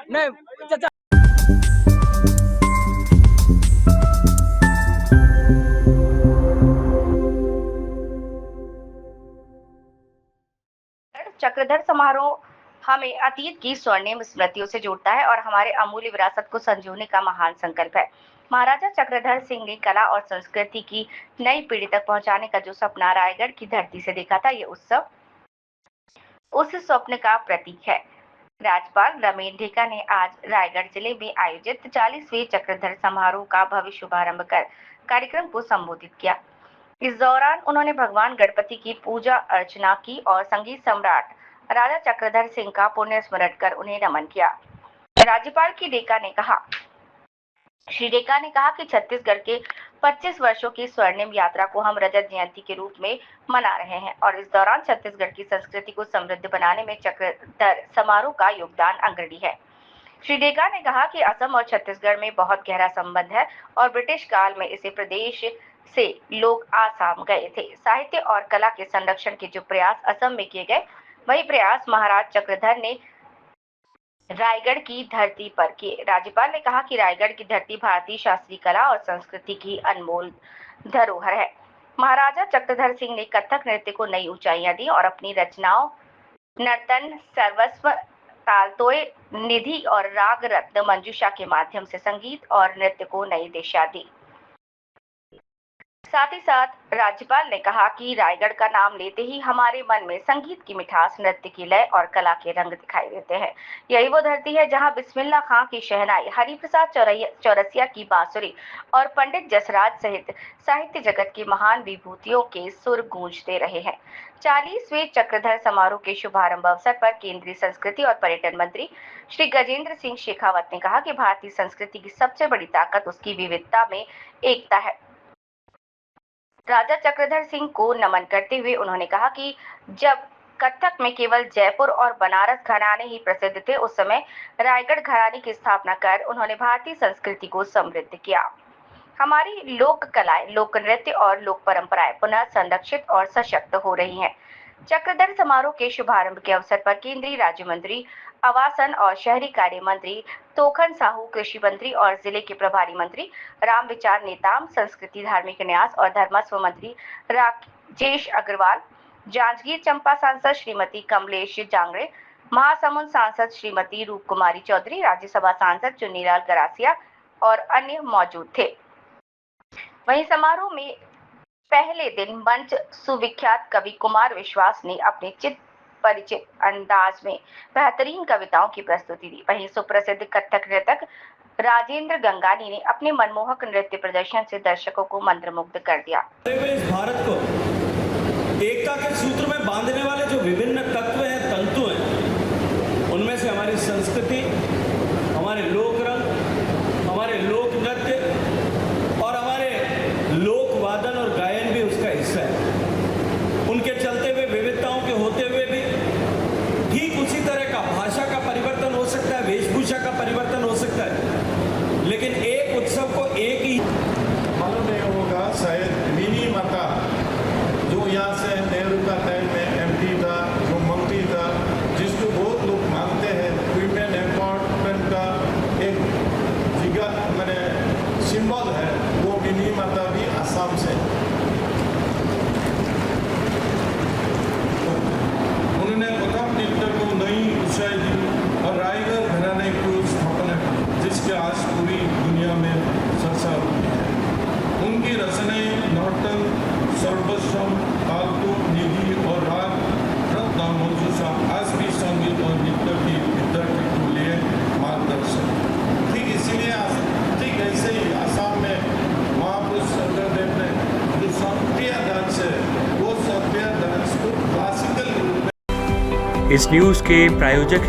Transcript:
नहीं चाचा। चक्रधर समारोह हमें अतीत की स्वर्णिम स्मृतियों से जोड़ता है और हमारे अमूल्य विरासत को संजोने का महान संकल्प है। महाराजा चक्रधर सिंह ने कला और संस्कृति की नई पीढ़ी तक पहुंचाने का जो सपना रायगढ़ की धरती से देखा था, ये उत्सव उस स्वप्न का प्रतीक है। राज्यपाल रमेश ढेका ने आज रायगढ़ जिले में आयोजित 40वें चक्रधर समारोह का भव्य शुभारंभ कर कार्यक्रम को संबोधित किया। इस दौरान उन्होंने भगवान गणपति की पूजा अर्चना की और संगीत सम्राट राजा चक्रधर सिंह का पुण्य स्मरण कर उन्हें नमन किया। राज्यपाल श्री डेका ने कहा कि छत्तीसगढ़ के 25 वर्षों की स्वर्णिम यात्रा को हम रजत जयंती के रूप में मना रहे हैं और इस दौरान छत्तीसगढ़ की संस्कृति को समृद्ध बनाने में चक्रधर समारोह का योगदान अग्रणी है। श्री डेका ने कहा कि असम और छत्तीसगढ़ में बहुत गहरा संबंध है और ब्रिटिश काल में इसे प्रदेश से लोग आसाम गए थे। साहित्य और कला के संरक्षण के जो प्रयास असम में किए गए, वही प्रयास महाराज चक्रधर ने रायगढ़ की धरती पर किए। राज्यपाल ने कहा कि रायगढ़ की धरती भारतीय शास्त्रीय कला और संस्कृति की अनमोल धरोहर है। महाराजा चक्रधर सिंह ने कथक नृत्य को नई ऊंचाइयां दी और अपनी रचनाओं नर्तन, सर्वस्व, तालतोय, निधि और राग रत्न मंजूषा के माध्यम से संगीत और नृत्य को नई दिशा दी। साथ ही साथ राज्यपाल ने कहा कि रायगढ़ का नाम लेते ही हमारे मन में संगीत की मिठास, नृत्य की लय और कला के रंग दिखाई देते हैं। यही वो धरती है जहां बिस्मिल्लाह खां की शहनाई, हरिप्रसाद चौरसिया की बांसुरी और पंडित जसराज सहित साहित्य जगत की महान विभूतियों के सुर गूंजते रहे हैं। 40वें चक्रधर समारोह के शुभारंभ अवसर पर केंद्रीय संस्कृति और पर्यटन मंत्री श्री गजेंद्र सिंह शेखावत ने कहा कि भारतीय संस्कृति की सबसे बड़ी ताकत उसकी विविधता में एकता है। राजा चक्रधर सिंह को नमन करते हुए उन्होंने कहा कि जब कथक में केवल जयपुर और बनारस घराने ही प्रसिद्ध थे, उस समय रायगढ़ घराने की स्थापना कर उन्होंने भारतीय संस्कृति को समृद्ध किया। हमारी लोक कलाएं, लोक नृत्य और लोक परंपराएं पुनः संरक्षित और सशक्त हो रही हैं। चक्रधर समारोह के शुभारंभ के अवसर पर केंद्रीय राज्य मंत्री आवासन और शहरी कार्य मंत्री तोखन साहू, कृषि मंत्री और जिले के प्रभारी मंत्री रामविचार नेताम, संस्कृति, धार्मिक न्यास और धर्मस्व मंत्री राजेश अग्रवाल, जांजगीर चंपा सांसद श्रीमती कमलेश जांगड़े, महासमुंद सांसद श्रीमती रूप कुमारी चौधरी, राज्यसभा सांसद चुन्नीलाल गरासिया और अन्य मौजूद थे। वहीं समारोह में पहले दिन मंच सुविख्यात कवि कुमार विश्वास ने अपने चित परिचित अंदाज में बेहतरीन कविताओं की प्रस्तुति दी। वहीं सुप्रसिद्ध कथक नृतक राजेंद्र गंगानी ने अपने मनमोहक नृत्य प्रदर्शन से दर्शकों को मंत्रमुग्ध कर दिया। इस भारत को एकता के सूत्र में बांधने वाले जो विभिन्न तत्व हैं, तंतु हैं, उनमें से हमारी संस्कृति, हमारे लोक रंग, हमारे लोक नृत्य और हमारे लोक वादन और गायन भी उसका हिस्सा है। उनके चलते हुए, विविधताओं के होते हुए भी ठीक उसी तरह का भाषा का परिवर्तन हो सकता है, वेशभूषा का परिवर्तन हो सकता है, लेकिन एक उत्सव को एक ही मालूम नहीं होगा। शायद मिनी माता जो यहाँ से नेहरू का टाइम में एमपी था, जो मंत्री था, जिसको बहुत लोग मानते हैं, वुमेन एम्पावरमेंट का एक जगह मैंने सिंबल है, वो मिनी माता भी असम से। उन्होंने कथक नृत्य को नई ऊंचाई दी और रायगढ़ घराने को स्थापना की, जिसके आज पूरी दुनिया में चर्चा होती है। उनकी रचनाएं नर्तन, सर्वस्वम, तालतु, निधि और राग रत्न मंजूषा आज भी संगीत और नृत्य की विद्यार्थी को लिए मार्गदर्शन। ठीक इसीलिए ठीक ऐसे ही आसाम में महापुरुष शंकरदेव ने जो शास्त्रीय डांस है, वो शास्त्रीय डांस को क्लासिकल रूप में। इस न्यूज़ के प्रायोजक